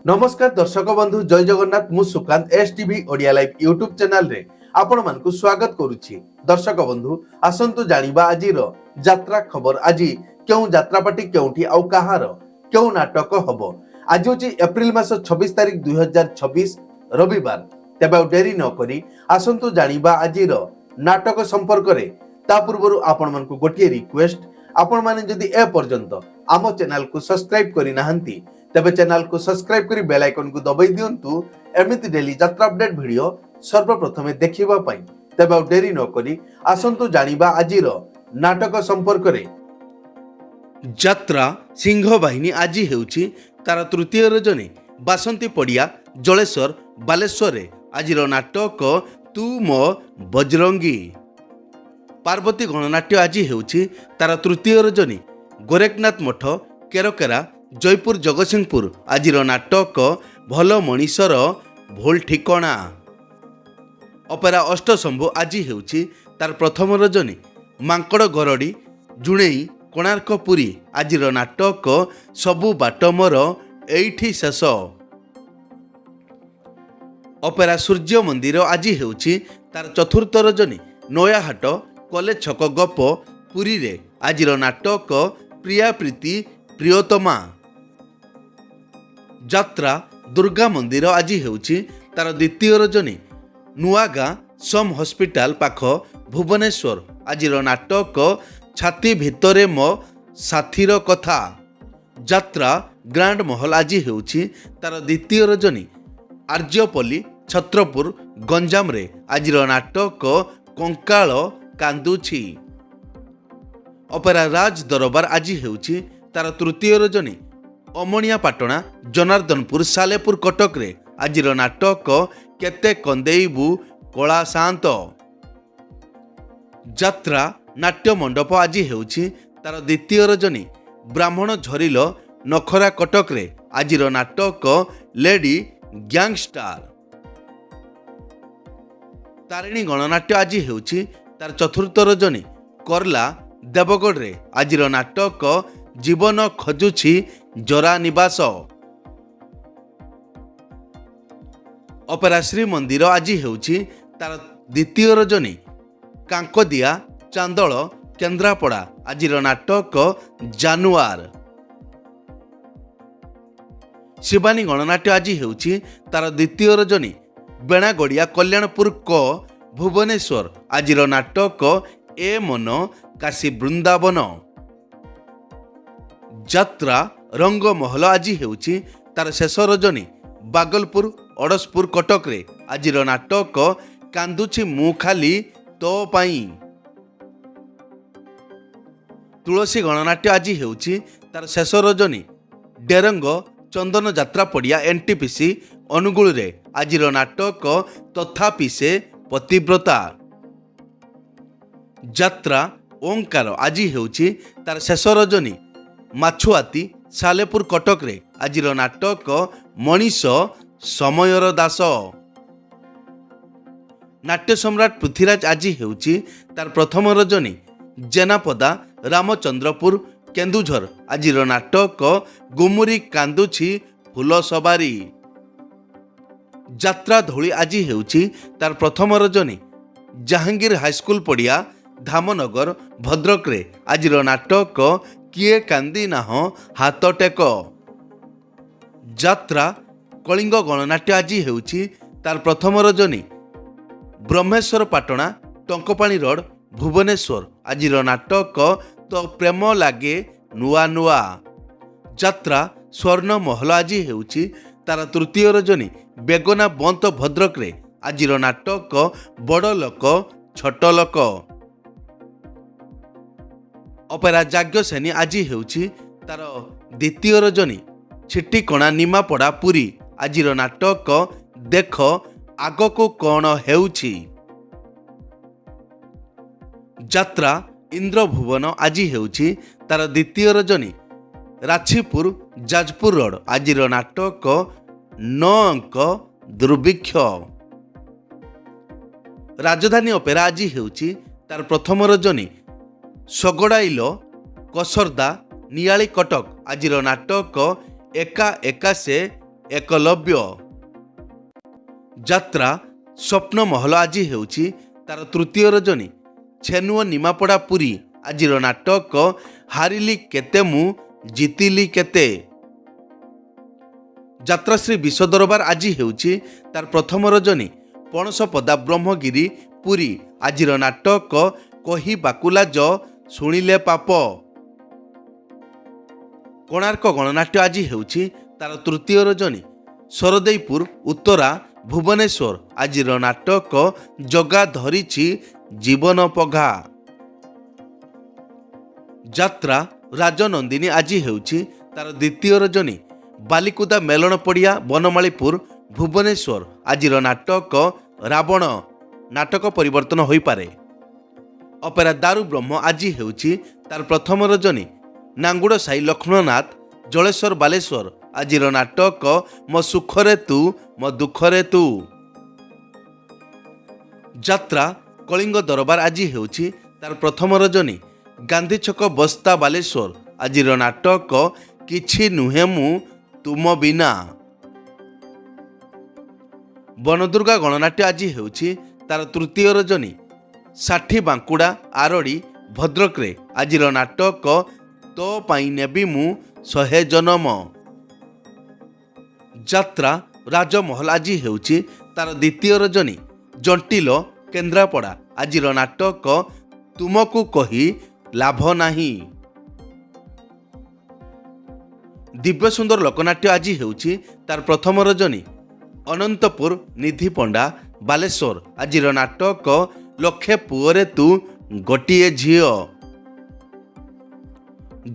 नमस्कार दर्शक बंधु जय जगन्नाथ मु Sukant S TV Odia live YouTube channel रे आपण मानकु स्वागत करूछि। दर्शक बंधु आसंतु जानिबा आजिर यात्रा खबर। आज केउ यात्रा पार्टी केउठी आउ कहार केउ नाटक हबो। आज होछि एप्रिल मास 26 तारिख 2026 रविवार। तेबे डेरी न करी आसंतु जानिबा आजिर नाटक संपर्क रे। ता पूर्वरु आपण मानकु गोटिए रिक्वेस्ट, आपण माने जदि ए पर्यंत आम चैनल को सब्सक्राइब करि नाहंती तेबे चैनल को सब्सक्राइब करी बेल आइकन को दबाई दियंतु एमिति डेली यात्रा अपडेट वीडियो सर्वप्रथमे देखिबा पई। तेबे डेरी न करी आसंतु जानिबा आजिर नाटक संपर्क रे। यात्रा सिंह बाहिनी आज हेउछि तार तृतीय रजनी बासंती पड़िया जलेश्वर बालेश्वर रे आजिर नाटक तू मो बजरंगी। पार्वती गणनाट्य आज हेउछि तार तृतीय रजनी गोरखनाथ मठ केरकेरा जयपुर जगतसिंहपुर आजिर नाटक भल मनीषर भोल ठिकणा। अपेरा अष्टशंभु आज हेउछि तार प्रथम रजनी मांकड़ गरड़ी जुणेई कोणार्क पुरी आजिर नाटक सबु बाट मोर एइठी शेष। अपेरा सूर्य मंदिर आज हेउछि तार चतुर्थ रजनी नयाहाट कलेज छक गप पुरी रे आजिर नाटक प्रिया प्रीति प्रियतमा। यात्रा दुर्गा मंदिर आज हेउछि तार द्वितीय रजनी नुआगाँ सम हॉस्पिटल पाख भुवनेश्वर आजिर नाटक छाती भितरे मो साथीर कथा। यात्रा ग्रांड महल आज हेउछि तार द्वितीय रजनी आर्यपल्ली छत्रपुर गंजाम रे आजिर नाटक कंकाल कांदुछि। अपेरा राज दरबार आज हेउछि तार तृतीय रजनी अमणिया पाटणा जनार्दनपुर सालेपुर कटक रे आजिर नाटक केते कंदेइबु कला शांत। यात्रा नाट्य मंडप आज हेउछि तार द्वितीय रजनी ब्राह्मण झरिल नखरा कटक रे आजिर नाटक लेडी गैंगस्टार। तारिणी गणनाट्य आज हेउछि तार चतुर्थ रजनी करला देवगढ़ रे आजिर नाटक जीवन खोजुछि जरा निवास। अपेरा श्री मंदिर आज हेउछि तार द्वितीय रजनी कांकदिया चांदल केन्द्रापड़ा आजिर नाटक जानुआर। शिवानी गणनाट्य आज हेउछि तार द्वितीय रजनी बेणागड़िया कल्याणपुर क भुवनेश्वर आजिर नाटक ए मन काशी वृंदावन। यात्रा रंग महल आज हेउछि तार शेष रजनी बागलपुर अड़सपुर कटक रे आजिर नाटक कांदुछि मु खाली तो पाई। तुलसी गणनाट्य आज हेउछि तार शेष रजनी डेरंग चंदन यात्रा पड़िया एनटीपीसी अनुगुल रे आजिर नाटक तथापि से पतिव्रता। यात्रा ओंकार आज हेउछि तार शेष रजनी माछुआती सालेपुर कटक रे आजिर नाटक मनीष समयर दास। नाट्य सम्राट पृथ्वीराज आज हेउछि तार प्रथम रजनी जेनापदा रामचंद्रपुर केन्दुझर आजिर नाटक गुमुरी कांदुछि फूल सवारी। यात्रा धौली आज हेउछि तार प्रथम रजनी जहांगीर हाईस्कूल पड़िया धामनगर भद्रक रे आजिर नाटक किए कांदी नाह हाथ टेक। यात्रा कलिंग गणनाट्य आज हेउछि तार प्रथम रजनी ब्रह्मेश्वर पाटणा टंकपाणी रोड भुवनेश्वर आजिर नाटक तो प्रेम लागे नुआ नुआ। यात्रा स्वर्ण महल आज हेउछि तार तृतीय रजनी बेगना बंत भद्रक रे आजिर नाटक बड़ लोक छोट लोक। अपेरा याज्ञसेनी आज हेउछि तार द्वितीय रजनी छिट्टिकणा निमापड़ा पुरी आजिर नाटक देख आगको कौन हेउछि। यात्रा इंद्रभुवन आज हेउछि तार द्वितीय रजनी राछीपुर जाजपुर रोड आजिर नाटक 9 अंक दुर्भिक्ष। राजधानी अपेरा आज हेउछि तार प्रथम रजनी सगड़ाइल कसरदा नियाली कटक आजिर नाटक एका एका से एकलव्य। ଯାତ୍ରା ସ୍ୱପ୍ନ ମହଲ ଆଜି ହେଉଛି ତାର ତୃତୀୟ ରଜନୀ। ଛେନୁଅ ନିମାପଡ଼ା ପୁରୀ ଆଜିର ନାଟକ ହାରିଲି କେତେ ମୁଁ ଜିତିଲି କେତେ। ଯାତ୍ରାଶ୍ରୀ ବିଶ୍ୱ ଦରବାର ଆଜି ହେଉଛି ତାର ପ୍ରଥମ ରଜନୀ। ପଣସପଦା ବ୍ରହ୍ମଗିରି ପୁରୀ ଆଜିର ନାଟକ କହିବାକୁ ଲାଜ ଶୁଣିଲେ ପାପ। କୋଣାର୍କ ଗଣନାଟ୍ୟ ଆଜି ହେଉଛି ତାର ତୃତୀୟ ରଜନୀ। ସରଦେଇପୁର ଉତ୍ତରା ଭୁବନେଶ୍ୱର ଆଜିର ନାଟକ ଜଗା ଧରିଛି ଜୀବନ ପଘା। ଯାତ୍ରା ରାଜନନ୍ଦିନୀ ଆଜି ହେଉଛି ତାର ଦ୍ୱିତୀୟ ରଜନୀ। ବାଲିକୁଦା ମେଲଣ ପଡ଼ିଆ ବନମାଳୀପୁର ଭୁବନେଶ୍ୱର ଆଜିର ନାଟକ ରାବଣ। ନାଟକ ପରିବର୍ତ୍ତନ ହୋଇପାରେ। ଅପେରା ଦାରୁ ବ୍ରହ୍ମ ଆଜି ହେଉଛି ତାର ପ୍ରଥମ ରଜନୀ। ନାଙ୍ଗୁଡ଼ ସାହି ଲକ୍ଷ୍ମଣନାଥ ଜଳେଶ୍ୱର ବାଲେଶ୍ୱର ଆଜିର ନାଟକ ମୋ ସୁଖରେ ତୁ ମୋ ଦୁଃଖରେ ତୁ। ଯାତ୍ରା କଳିଙ୍ଗ ଦରବାର ଆଜି ହେଉଛି ତାର ପ୍ରଥମ ରଜନୀ। ଗାନ୍ଧୀ ଛକ ବସ୍ତା ବାଲେଶ୍ୱର ଆଜିର ନାଟକ କିଛି ନୁହେଁ ମୁଁ ତୁମ ବିନା। ବନଦୁର୍ଗା ଗଣନାଟ୍ୟ ଆଜି ହେଉଛି ତାର ତୃତୀୟ ରଜନୀ। ଷାଠି ବାଙ୍କୁଡ଼ା ଆରଡ଼ି ଭଦ୍ରକରେ ଆଜିର ନାଟକ ତୋ ପାଇଁ ନେବି ମୁଁ 100 ଜନମ। ଯାତ୍ରା ରାଜମହଲ ଆଜି ହେଉଛି ତାର ଦ୍ୱିତୀୟ ରଜନୀ। ଜଣ୍ଟିଲ କେନ୍ଦ୍ରାପଡ଼ା ଆଜିର ନାଟକ ତୁମକୁ କହି ଲାଭ ନାହିଁ। ଦିବ୍ୟ ସୁନ୍ଦର ଲୋକନାଟ୍ୟ ଆଜି ହେଉଛି ତାର ପ୍ରଥମ ରଜନୀ। ଅନନ୍ତପୁର ନିଧି ପଣ୍ଡା ବାଲେଶ୍ୱର ଆଜିର ନାଟକ ଲକ୍ଷେ ପୁଅରେ ତୁ ଗୋଟିଏ ଝିଅ।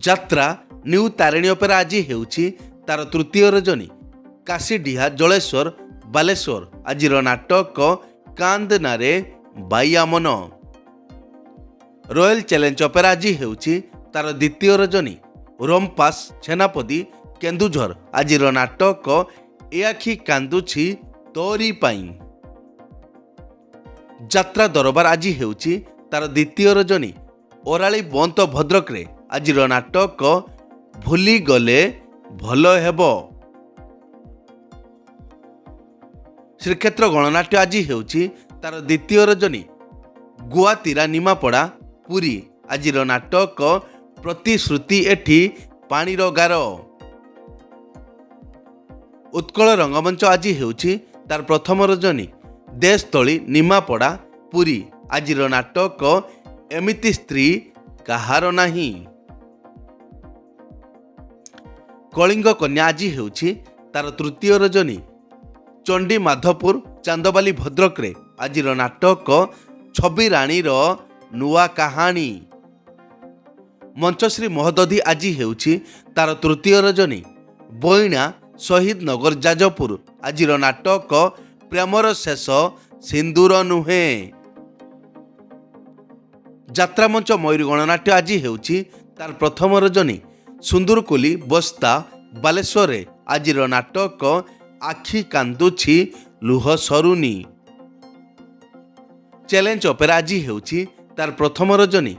ଯାତ୍ରା ନ୍ୟୁ ତାରିଣୀ ଅପେରା ଆଜି ହେଉଛି ତାର ତୃତୀୟ ରଜନୀ। କାଶୀଡିହା ଜଳେଶ୍ୱର ବାଲେଶ୍ୱର ଆଜିର ନାଟକ କାନ୍ଦନାରେ ବାଇଆ ମନ। ରୟାଲ ଚ୍ୟାଲେଞ୍ଜ ଅପେରା ଆଜି ହେଉଛି ତାର ଦ୍ୱିତୀୟ ରଜନୀ। ରୋମପାସ୍ ଛେନାପଦୀ କେନ୍ଦୁଝର ଆଜିର ନାଟକ ଏ ଆଖି କାନ୍ଦୁଛି ତୋରି ପାଇଁ। ଯାତ୍ରା ଦରବାର ଆଜି ହେଉଛି ତାର ଦ୍ୱିତୀୟ ରଜନୀ। ଓରାଳି ବନ୍ତ ଭଦ୍ରକରେ ଆଜିର ନାଟକ ଭୁଲିଗଲେ ଭଲ ହେବ। ଶ୍ରୀକ୍ଷେତ୍ର ଗଣନାଟ୍ୟ ଆଜି ହେଉଛି ତାର ଦ୍ୱିତୀୟ ରଜନୀ। ଗୁଆତିରା ନିମାପଡ଼ା ପୁରୀ ଆଜିର ନାଟକ ପ୍ରତିଶ୍ରୁତି ଏଠି ପାଣିର ଗାର। ଉତ୍କଳ ରଙ୍ଗମଞ୍ଚ ଆଜି ହେଉଛି ତାର ପ୍ରଥମ ରଜନୀ। ଦେଶତଳି ନିମାପଡ଼ା ପୁରୀ ଆଜିର ନାଟକ ଏମିତି ସ୍ତ୍ରୀ କାହାର ନାହିଁ। କଳିଙ୍ଗ କନ୍ୟା ଆଜି ହେଉଛି ତାର ତୃତୀୟ ରଜନୀ। ଚଣ୍ଡୀ ମାଧପୁର ଚାନ୍ଦବାଲି ଭଦ୍ରକରେ ଆଜିର ନାଟକ ଛବି ରାଣୀର ନୂଆ କାହାଣୀ। ମଞ୍ଚଶ୍ରୀ ମହୋଦଧି ଆଜି ହେଉଛି ତାର ତୃତୀୟ ରଜନୀ। ବଇଣା ଶହୀଦ ନଗର ଯାଜପୁର ଆଜିର ନାଟକ ପ୍ରେମର ଶେଷ ସିନ୍ଦୁର ନୁହେଁ। ଯାତ୍ରାମଞ୍ଚ ମୟୂରୀ ଗଣନାଟ୍ୟ ଆଜି ହେଉଛି ତାର ପ୍ରଥମ ରଜନୀ। ସୁନ୍ଦରକୋଲି ବସ୍ତା ବାଲେଶ୍ୱରରେ ଆଜିର ନାଟକ ଆଖି କାନ୍ଦୁଛି ଲୁହ ସରୁନି। ଚ୍ୟାଲେଞ୍ଜ ଅପେରା ଆଜି ହେଉଛି ତାର ପ୍ରଥମ ରଜନୀ।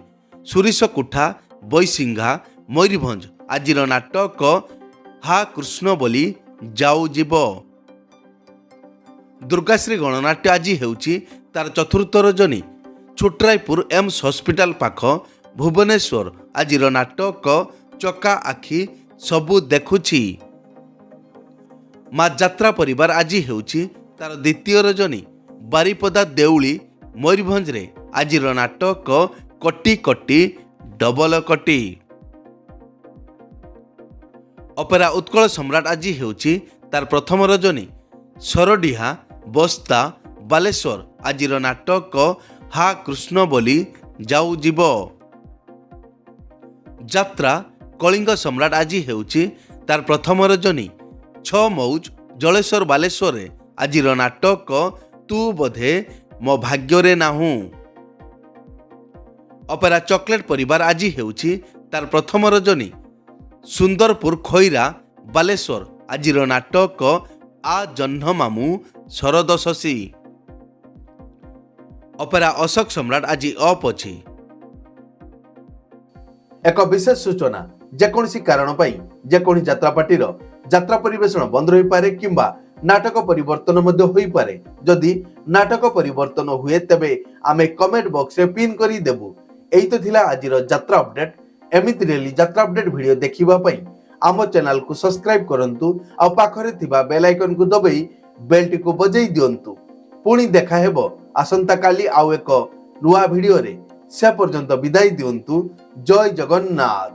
ସୁରିଶକୁଠା ବୈସିଂଘା ମୟୂରଭଞ୍ଜ ଆଜିର ନାଟକ ହା କୃଷ୍ଣ ବୋଲି ଯାଉ ଯିବ। ଦୁର୍ଗାଶ୍ରୀ ଗଣନାଟ୍ୟ ଆଜି ହେଉଛି ତାର ଚତୁର୍ଥ ରଜନୀ। ଛୋଟରାୟପୁର ଏମ୍ସ ହସ୍ପିଟାଲ ପାଖ ଭୁବନେଶ୍ୱର ଆଜିର ନାଟକ ଚକା ଆଖି ସବୁ ଦେଖୁଛି। ମା ଯାତ୍ରା ପରିବାର ଆଜି ହେଉଛି ତାର ଦ୍ୱିତୀୟ ରଜନୀ। ବାରିପଦା ଦେଉଳି ମୟୂରଭଞ୍ଜରେ ଆଜିର ନାଟକ କଟି କଟି ଡବଲ କଟି। ଅପେରା ଉତ୍କଳ ସମ୍ରାଟ ଆଜି ହେଉଛି ତାର ପ୍ରଥମ ରଜନୀ। ସରଡିହା ବସ୍ତା ବାଲେଶ୍ୱର ଆଜିର ନାଟକ ହା କୃଷ୍ଣ ବୋଲି ଯାଉ ଯିବ। ଯାତ୍ରା କଳିଙ୍ଗ ସମ୍ରାଟ ଆଜି ହେଉଛି ତାର ପ୍ରଥମ ରଜନୀ। ଛଅ ମଉଜ ଜଳେଶ୍ୱର ବାଲେଶ୍ୱରରେ ଆଜିର ନାଟକ ତୁ ବୋଧେ ମୋ ଭାଗ୍ୟରେ ନାହୁଁ। ଅପେରା ଚକୋଲେଟ ପରିବାର ଆଜି ହେଉଛି ତାର ପ୍ରଥମ ରଜନୀ। ସୁନ୍ଦରପୁର ଖଇରା ବାଲେଶ୍ୱର ଆଜିର ନାଟକ ଆ ଜହ୍ନ ମାମୁଁ ଶରଦ ଶଶୀ। ଅପେରା ଅଶୋକ ସମ୍ରାଟ ଆଜି ଅଫ୍ ଅଛି। ଏକ ବିଶେଷ ସୂଚନା, ଯେକୌଣସି କାରଣ ପାଇଁ ଯେକୌଣସି ଯାତ୍ରା ପାର୍ଟିର যাত্রা পরিবেশন বন্ধ রহিপারে কিংবা নাটক পরিবর্তন মধ্য হইপারে। যদি নাটক পরিবর্তন হুয়ে তেবে আমি কমেন্ট বক্সে পিন করি দেবু। এই তো थिला आजिर যাত্রা अपडेट। एमिति डेली যাত্রা अपडेट वीडियो देखिबा पई आम चैनल को सब्सक्राइब करंतु आ पाखरे थिबा बेल आइकन को दबाई बेल टी को बजाई दियंतु। पुणी देखा हेबो आसंता काली आउ एक नुआ वीडियो रे। से पर्यंत विदाई दियंतु। जय जगन्नाथ।